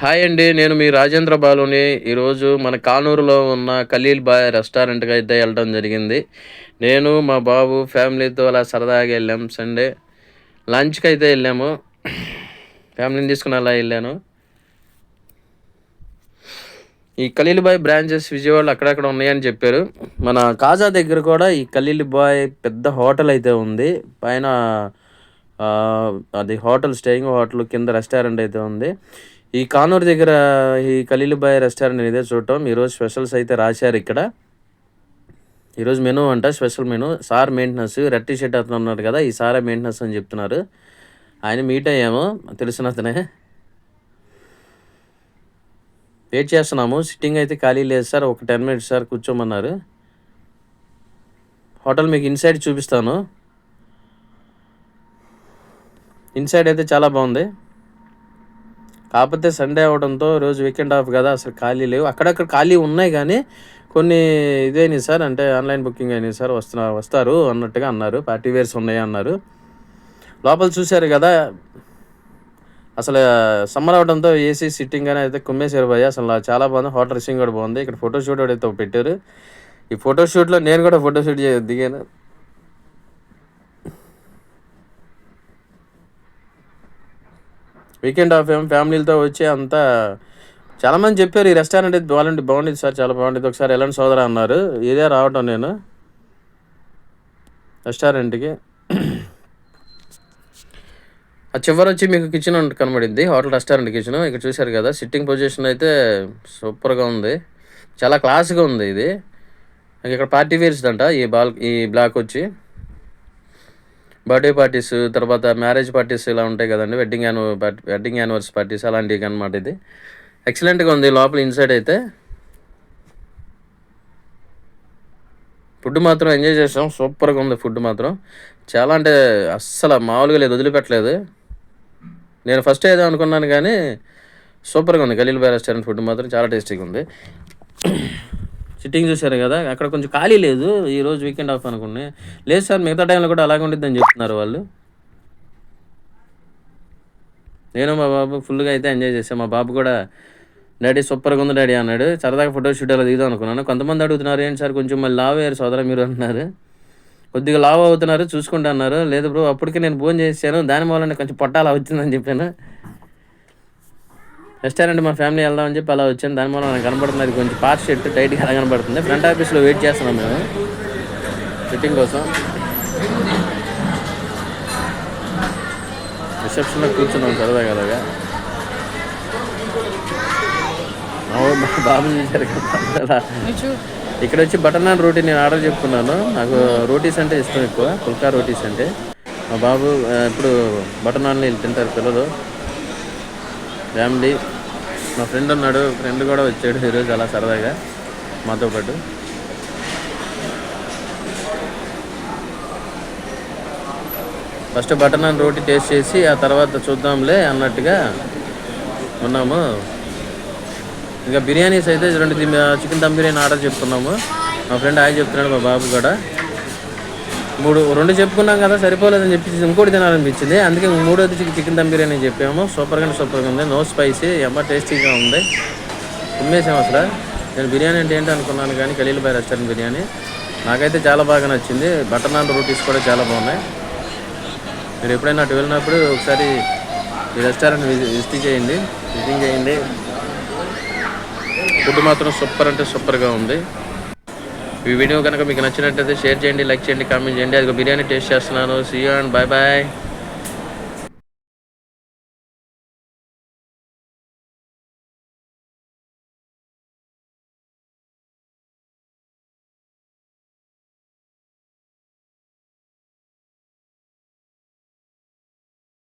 Hi అండి. నేను మీ రాజేంద్ర బాలుని. ఈరోజు మన కానూరులో ఉన్న ఖలీల్ బాయ్ రెస్టారెంట్‌కైతే ఎళ్ళడం జరిగింది. నేను, మా బాబు ఫ్యామిలీతో అలా సరదాగా ఎళ్ళాం. సండే లంచ్‌కైతే ఎళ్ళాము. ఫ్యామిలీని తీసుకొని అలా ఎళ్ళాను. ఈ ఖలీల్ బాయ్ బ్రాంచెస్ విజయవాడలో అక్కడక్కడ ఉన్నాయని చెప్పారు. మన కాజా దగ్గర కూడా ఈ ఖలీల్ బాయ్ పెద్ద హోటల్ అయితే ఉంది. పైన అది హోటల్ స్టేయింగ్ హోటల్ కింద రెస్టారెంట్ అయితే ఉంది. ఈ కానూరు దగ్గర ఈ ఖలీల్ బాయ్ రెస్టారెంట్ ఇదే చూడటం. ఈరోజు స్పెషల్స్ అయితే రాశారు ఇక్కడ. ఈరోజు మెనూ అంట special menu. Sir maintenance red T shirt అతను ఉన్నాడు కదా! ఈ సారే మెయింటెనెన్స్ అని చెప్తున్నారు. ఆయన మీట్ అయ్యాము. తెలిసిన అతనే. వెయిట్ చేస్తున్నాము. సిట్టింగ్ అయితే ఖాళీ లేదు సార్. ఒక 10 మినిట్స్ సార్ కూర్చోమన్నారు. హోటల్ మీకు ఇన్సైడ్ చూపిస్తాను. ఇన్సైడ్ అయితే చాలా బాగుంది. కాకపోతే సండే అవ్వడంతో రోజు వీకెండ్ ఆఫ్ కదా! అసలు ఖాళీ లేవు. అక్కడక్కడ ఖాళీ ఉన్నాయి కానీ కొన్ని ఇదైనాయి సార్. అంటే ఆన్‌లైన్ బుకింగ్ అయినాయి సార్. వస్తారు అన్నట్టుగా అన్నారు. పార్టీ వేర్స్ ఉన్నాయి అన్నారు. లోపల చూశారు కదా! అసలు సమ్మర్ అవ్వడంతో ఏసీ సిట్టింగ్ అని అయితే కుమ్మేశారు భయ్యా. అసలు చాలా బాగుంది. హోటల్ రిసీవింగ్ కూడా బాగుంది. ఇక్కడ ఫోటో షూట్ కూడా అయితే పెట్టారు. ఈ ఫోటో షూట్‌లో నేను కూడా ఫోటో షూట్ దిగాను. వీకెండ్ ఆఫ్ ఏమో ఫ్యామిలీలతో వచ్చి అంతా చాలామంది చెప్పారు ఈ రెస్టారెంట్ అయితే బాగుండేది సార్, చాలా బాగుండేది, ఒకసారి వెళ్ళండి సోదరా అన్నారు. ఇదే రావటం నేను రెస్టారెంట్కి. ఆ చివరి వచ్చి మీకు కిచెన్ కనబడింది, హోటల్ రెస్టారెంట్ కిచెన్. ఇక్కడ చూశారు కదా, సిట్టింగ్ పొజిషన్ అయితే సూపర్గా ఉంది, చాలా క్లాస్గా ఉంది ఇది. ఇక్కడ పార్టీ వేర్స్ అంట ఈ బ్లాక్ వచ్చి బర్త్డే పార్టీస్, తర్వాత మ్యారేజ్ పార్టీస్ ఇలా ఉంటాయి కదండి, వెడ్డింగ్ యానివర్సరీ పార్టీస్ అలాంటివి అనమాట. ఇది ఎక్సలెంట్గా ఉంది లోపల ఇన్సైడ్ అయితే. ఫుడ్ మాత్రం ఎంజాయ్ చేసాం, సూపర్గా ఉంది ఫుడ్ మాత్రం. చాలా అంటే అస్సలు మామూలుగా లేదు, వదిలిపెట్టలేదు. నేను ఫస్ట్ ఏదో అనుకున్నాను కానీ సూపర్గా ఉంది. ఖలీల్ బాయ్ రెస్టారెంట్ ఫుడ్ మాత్రం చాలా టేస్టీగా ఉంది. సిట్టింగ్ చూశారు కదా, అక్కడ కొంచెం ఖాళీ లేదు. ఈరోజు వీకెండ్ ఆఫ్ అనుకున్నాను. లేదు సార్, మిగతా టైంలో కూడా అలాగే ఉండిద్దని చెప్తున్నారు వాళ్ళు. నేను మా బాబు ఫుల్గా అయితే ఎంజాయ్ చేశాను. మా బాబు కూడా డాడీ సూపర్గా ఉంది డాడీ అన్నాడు. సరదాగా ఫోటో షూట్ అలా దిగుదాం అనుకున్నాను. కొంతమంది అడుగుతున్నారు, ఏంటి సార్ కొంచెం మళ్ళీ లావ్ అయ్యారు సోదరా మీరు అంటున్నారు. కొద్దిగా లావ్ అవుతున్నారు చూసుకుంటా అన్నారు. లేదు బ్రో, అప్పటికే నేను భోజనం చేశాను, దాని మూలన కొంచెం పొట్ట అలా వచ్చిందని చెప్పాను. రెస్టారెంట్ మా ఫ్యామిలీ వెళ్దామని చెప్పి అలా వచ్చాను, దాని మూలం నాకు కనబడుతుంది. అది కొంచెం పార్ట్ షర్ట్ టైట్గా అలా కనబడుతుంది. ఫ్రంట్ ఆఫీస్లో వెయిట్ చేస్తున్నాం మేము ఫిట్టింగ్ కోసం. రిసెప్షన్లో కూర్చున్నాం సరదాగా అలాగా. బాబు చూశారు కదా. ఇక్కడ వచ్చి బటర్ నాన్ రోటీ నేను ఆర్డర్ చెప్పుకున్నాను. నాకు రోటీస్ అంటే ఇష్టం ఎక్కువ, పుల్కా రోటీస్ అంటే. మా బాబు ఇప్పుడు బటర్ నాన్లు తింటారు పిల్లలు, ఫ్యామిలీ. మా ఫ్రెండ్ ఉన్నాడు, ఫ్రెండ్ కూడా వచ్చాడు ఈరోజు అలా సరదాగా మాతో పాటు. ఫస్ట్ బటర్ నాన్ రోటీ టేస్ట్ చేసి ఆ తర్వాత చూద్దాంలే అన్నట్టుగా ఉన్నాము. ఇంకా బిర్యానీస్ అయితే 2 చికెన్ దమ్ బిర్యానీ ఆర్డర్ చెప్పుకున్నాము. మా ఫ్రెండ్ ఆయన చెప్తున్నాడు, మా బాబు కూడా 2 చెప్పుకున్నాం కదా, సరిపోలేదని చెప్పి ఇంకోటి తినాలనిపించింది. అందుకే 3వది చికెన్ దమ్ బిర్యానీ చెప్పాము. సూపర్గా ఉంది, నో స్పైసీ, టేస్టీగా ఉంది. ఉమ్మేసాం అసలు. నేను బిర్యానీ అంటే ఏంటి అనుకున్నాను కానీ ఖలీల్ బాయ్ రెస్టారెంట్ బిర్యానీ నాకైతే చాలా బాగా నచ్చింది. బటర్ నాన్ రోటీస్ కూడా చాలా బాగున్నాయి. మీరు ఎప్పుడైనా అటు వెళ్ళినప్పుడు ఒకసారి ఈ రెస్టారెంట్ విజిటింగ్ చేయండి. ఫుడ్ మాత్రం సూపర్ అంటే సూపర్గా ఉంది. ఈ వీడియో కనుక మీకు నచ్చినట్లయితే షేర్ చేయండి, లైక్ చేయండి, కామెంట్ చేయండి. అది బిర్యానీ టేస్ట్ చేస్తున్నాను. See you and bye bye.